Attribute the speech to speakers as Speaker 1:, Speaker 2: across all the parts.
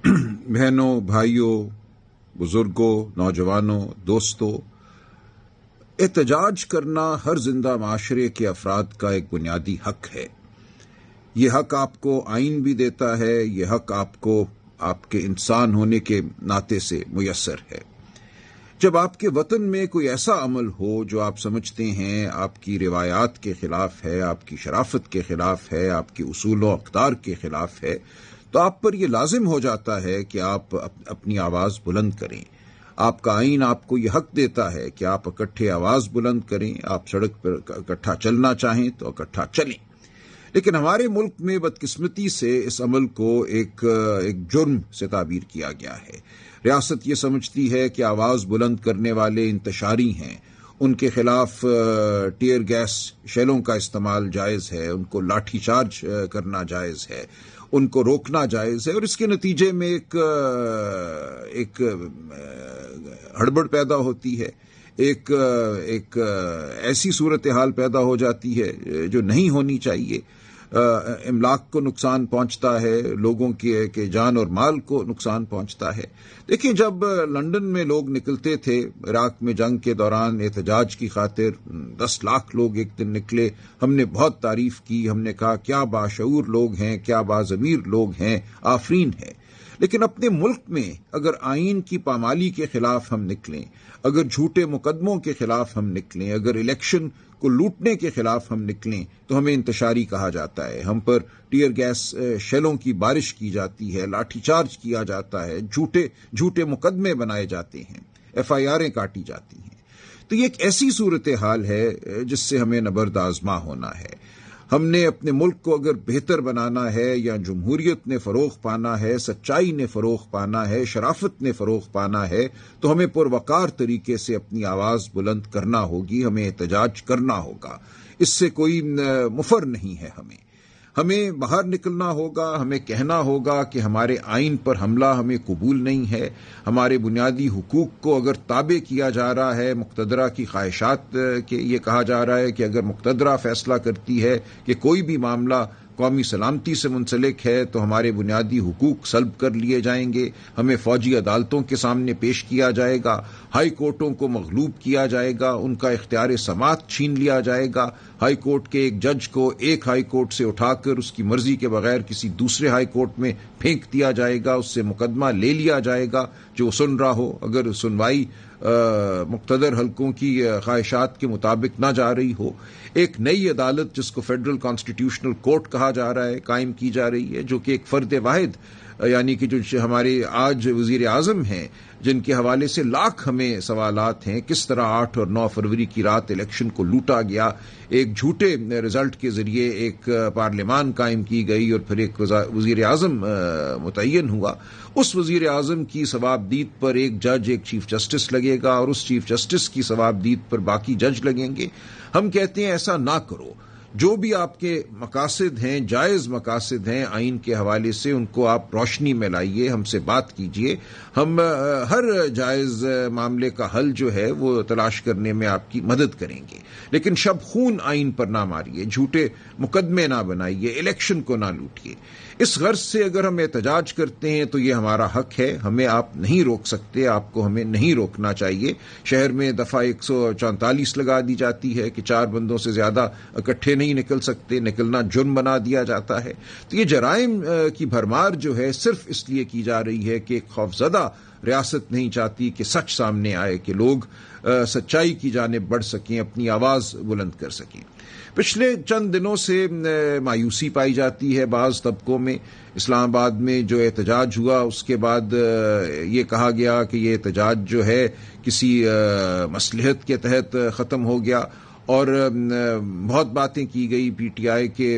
Speaker 1: بہنوں، بھائیوں، بزرگوں، نوجوانوں، دوستوں، احتجاج کرنا ہر زندہ معاشرے کے افراد کا ایک بنیادی حق ہے۔ یہ حق آپ کو آئین بھی دیتا ہے، یہ حق آپ کو آپ کے انسان ہونے کے ناطے سے میسر ہے۔ جب آپ کے وطن میں کوئی ایسا عمل ہو جو آپ سمجھتے ہیں آپ کی روایات کے خلاف ہے، آپ کی شرافت کے خلاف ہے، آپ کے اصول و اقدار کے خلاف ہے، تو آپ پر یہ لازم ہو جاتا ہے کہ آپ اپنی آواز بلند کریں۔ آپ کا آئین آپ کو یہ حق دیتا ہے کہ آپ اکٹھے آواز بلند کریں، آپ سڑک پر اکٹھا چلنا چاہیں تو اکٹھا چلیں۔ لیکن ہمارے ملک میں بدقسمتی سے اس عمل کو ایک جرم سے تعبیر کیا گیا ہے۔ ریاست یہ سمجھتی ہے کہ آواز بلند کرنے والے انتشاری ہیں، ان کے خلاف ٹیئر گیس شیلوں کا استعمال جائز ہے، ان کو لاٹھی چارج کرنا جائز ہے، ان کو روکنا جائز ہے، اور اس کے نتیجے میں ایک ہڑبڑ پیدا ہوتی ہے، ایک ایسی صورتحال پیدا ہو جاتی ہے جو نہیں ہونی چاہیے۔ املاک کو نقصان پہنچتا ہے، لوگوں کے جان اور مال کو نقصان پہنچتا ہے۔ دیکھیں، جب لندن میں لوگ نکلتے تھے عراق میں جنگ کے دوران احتجاج کی خاطر، 10 لاکھ لوگ ایک دن نکلے، ہم نے بہت تعریف کی، ہم نے کہا کیا باشعور لوگ ہیں، کیا باضمیر لوگ ہیں، آفرین ہے۔ لیکن اپنے ملک میں اگر آئین کی پامالی کے خلاف ہم نکلیں، اگر جھوٹے مقدموں کے خلاف ہم نکلیں، اگر الیکشن کو لوٹنے کے خلاف ہم نکلیں تو ہمیں انتشاری کہا جاتا ہے، ہم پر ٹیئر گیس شیلوں کی بارش کی جاتی ہے، لاٹھی چارج کیا جاتا ہے، جھوٹے مقدمے بنائے جاتے ہیں، FIRیں کاٹی جاتی ہیں۔ تو یہ ایک ایسی صورتحال ہے جس سے ہمیں نبرد آزما ہونا ہے۔ ہم نے اپنے ملک کو اگر بہتر بنانا ہے، یا جمہوریت نے فروغ پانا ہے، سچائی نے فروغ پانا ہے، شرافت نے فروغ پانا ہے، تو ہمیں پروقار طریقے سے اپنی آواز بلند کرنا ہوگی، ہمیں احتجاج کرنا ہوگا۔ اس سے کوئی مفر نہیں ہے۔ ہمیں باہر نکلنا ہوگا، ہمیں کہنا ہوگا کہ ہمارے آئین پر حملہ ہمیں قبول نہیں ہے، ہمارے بنیادی حقوق کو اگر تابع کیا جا رہا ہے مقتدرہ کی خواہشات کے، یہ کہا جا رہا ہے کہ اگر مقتدرہ فیصلہ کرتی ہے کہ کوئی بھی معاملہ قومی سلامتی سے منسلک ہے تو ہمارے بنیادی حقوق سلب کر لیے جائیں گے، ہمیں فوجی عدالتوں کے سامنے پیش کیا جائے گا، ہائی کورٹوں کو مغلوب کیا جائے گا، ان کا اختیار سماعت چھین لیا جائے گا، ہائی کورٹ کے ایک جج کو ایک ہائی کورٹ سے اٹھا کر اس کی مرضی کے بغیر کسی دوسرے ہائی کورٹ میں پھینک دیا جائے گا، اس سے مقدمہ لے لیا جائے گا جو سن رہا ہو، اگر سنوائی مقتدر حلقوں کی خواہشات کے مطابق نہ جا رہی ہو۔ ایک نئی عدالت جس کو فیڈرل کانسٹیٹیوشنل کورٹ کہا جا رہا ہے قائم کی جا رہی ہے، جو کہ ایک فرد واحد، یعنی کہ جو ہمارے آج وزیر اعظم ہیں جن کے حوالے سے لاکھ ہمیں سوالات ہیں، کس طرح 8 اور 9 فروری کی رات الیکشن کو لوٹا گیا، ایک جھوٹے رزلٹ کے ذریعے ایک پارلیمان قائم کی گئی اور پھر ایک وزیر اعظم متعین ہوا۔ اس وزیر اعظم کی ثوابدید پر ایک جج، ایک چیف جسٹس لگے گا، اور اس چیف جسٹس کی ثوابدید پر باقی جج لگیں گے۔ ہم کہتے ہیں ایسا نہ کرو۔ جو بھی آپ کے مقاصد ہیں، جائز مقاصد ہیں آئین کے حوالے سے، ان کو آپ روشنی میں لائیے، ہم سے بات کیجیے، ہم ہر جائز معاملے کا حل جو ہے وہ تلاش کرنے میں آپ کی مدد کریں گے، لیکن شب خون آئین پر نہ ماریے، جھوٹے مقدمے نہ بنائیے، الیکشن کو نہ لوٹیے۔ اس غرض سے اگر ہم احتجاج کرتے ہیں تو یہ ہمارا حق ہے، ہمیں آپ نہیں روک سکتے، آپ کو ہمیں نہیں روکنا چاہیے۔ شہر میں دفعہ 144 لگا دی جاتی ہے کہ 4 بندوں سے زیادہ اکٹھے نہیں نکل سکتے، نکلنا جرم بنا دیا جاتا ہے۔ تو یہ جرائم کی بھرمار جو ہے صرف اس لیے کی جا رہی ہے کہ ایک خوفزدہ ریاست نہیں چاہتی کہ سچ سامنے آئے، کہ لوگ سچائی کی جانب بڑھ سکیں، اپنی آواز بلند کر سکیں۔ پچھلے چند دنوں سے مایوسی پائی جاتی ہے بعض طبقوں میں۔ اسلام آباد میں جو احتجاج ہوا اس کے بعد یہ کہا گیا کہ یہ احتجاج جو ہے کسی مصلحت کے تحت ختم ہو گیا، اور بہت باتیں کی گئی PTI کے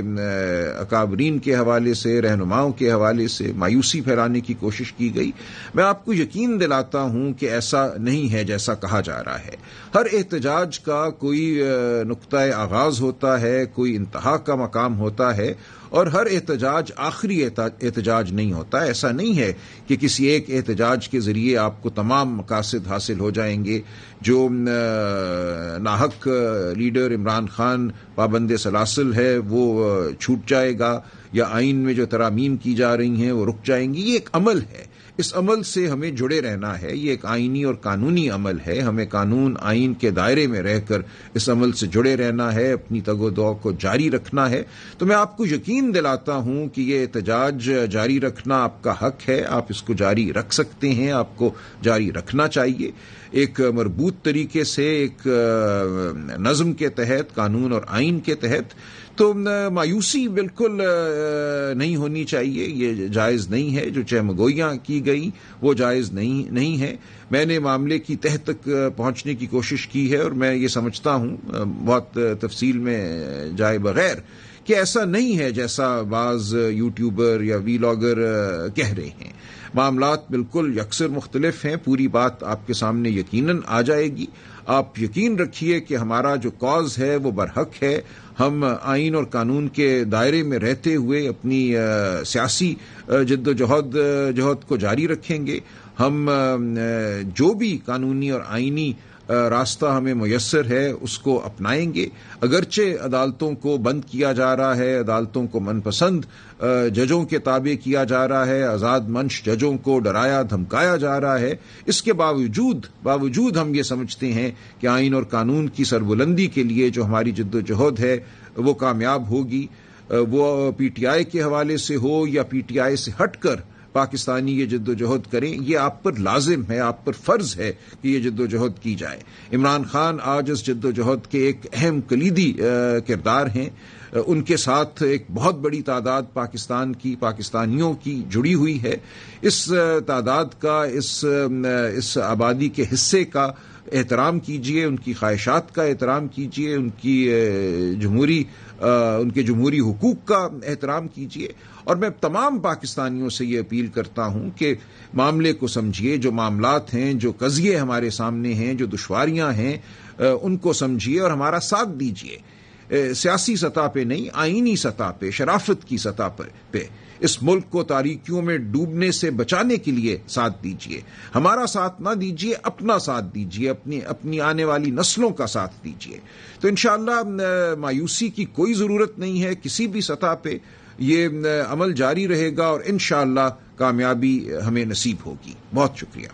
Speaker 1: اکابرین کے حوالے سے، رہنماؤں کے حوالے سے مایوسی پھیلانے کی کوشش کی گئی۔ میں آپ کو یقین دلاتا ہوں کہ ایسا نہیں ہے جیسا کہا جا رہا ہے۔ ہر احتجاج کا کوئی نقطۂ آغاز ہوتا ہے، کوئی انتہا کا مقام ہوتا ہے، اور ہر احتجاج آخری احتجاج نہیں ہوتا۔ ایسا نہیں ہے کہ کسی ایک احتجاج کے ذریعے آپ کو تمام مقاصد حاصل ہو جائیں گے۔ جو ناحق لیڈر عمران خان پابند سلاسل ہے وہ چھوٹ جائے گا، یا آئین میں جو ترامیم کی جا رہی ہیں وہ رک جائیں گی۔ یہ ایک عمل ہے، اس عمل سے ہمیں جڑے رہنا ہے. یہ ایک آئینی اور قانونی عمل ہے. ہمیں قانون آئین کے دائرے میں رہ کر اس عمل سے جڑے رہنا ہے, اپنی تگ و دو کو جاری رکھنا ہے. تو میں آپ کو یقین دلاتا ہوں کہ یہ احتجاج جاری رکھنا آپ کا حق ہے. آپ اس کو جاری رکھ سکتے ہیں, آپ کو جاری رکھنا چاہیے ایک مربوط طریقے سے, ایک نظم کے تحت, قانون اور آئین کے تحت. تو مایوسی بالکل نہیں ہونی چاہیے. یہ جائز نہیں ہے. جو چہمگوئیاں کی گئی وہ جائز نہیں ہے. میں نے معاملے کی تہ تک پہنچنے کی کوشش کی ہے اور میں یہ سمجھتا ہوں بہت تفصیل میں جائے بغیر کہ ایسا نہیں ہے جیسا بعض یوٹیوبر یا ویلاگر کہہ رہے ہیں. معاملات بالکل یکسر مختلف ہیں. پوری بات آپ کے سامنے یقیناً آ جائے گی. آپ یقین رکھیے کہ ہمارا جو کاز ہے وہ برحق ہے. ہم آئین اور قانون کے دائرے میں رہتے ہوئے اپنی سیاسی جد و جہد کو جاری رکھیں گے. ہم جو بھی قانونی اور آئینی راستہ ہمیں میسر ہے اس کو اپنائیں گے. اگرچہ عدالتوں کو بند کیا جا رہا ہے, عدالتوں کو من پسند ججوں کے تابع کیا جا رہا ہے, آزاد منش ججوں کو ڈرایا دھمکایا جا رہا ہے, اس کے باوجود ہم یہ سمجھتے ہیں کہ آئین اور قانون کی سربلندی کے لیے جو ہماری جد و جہد ہے وہ کامیاب ہوگی. وہ پی ٹی آئی کے حوالے سے ہو یا پی ٹی آئی سے ہٹ کر پاکستانی یہ جد و جہد کریں. یہ آپ پر لازم ہے, آپ پر فرض ہے کہ یہ جد و جہد کی جائے. عمران خان آج اس جد و جہد کے ایک اہم کلیدی کردار ہیں. ان کے ساتھ ایک بہت بڑی تعداد پاکستانیوں کی جڑی ہوئی ہے. اس تعداد کا, اس آبادی کے حصے کا احترام کیجیے, ان کی خواہشات کا احترام کیجیے, ان کے جمہوری حقوق کا احترام کیجیے. اور میں تمام پاکستانیوں سے یہ اپیل کرتا ہوں کہ معاملے کو سمجھیے. جو معاملات ہیں, جو قضیے ہمارے سامنے ہیں, جو دشواریاں ہیں, ان کو سمجھیے اور ہمارا ساتھ دیجیے. سیاسی سطح پہ نہیں, آئینی سطح پہ, شرافت کی سطح پہ اس ملک کو تاریکیوں میں ڈوبنے سے بچانے کے لیے ساتھ دیجیے. ہمارا ساتھ نہ دیجیے, اپنا ساتھ دیجیے, اپنی آنے والی نسلوں کا ساتھ دیجیے. تو انشاءاللہ مایوسی کی کوئی ضرورت نہیں ہے. کسی بھی سطح پہ یہ عمل جاری رہے گا اور انشاءاللہ کامیابی ہمیں نصیب ہوگی. بہت شکریہ.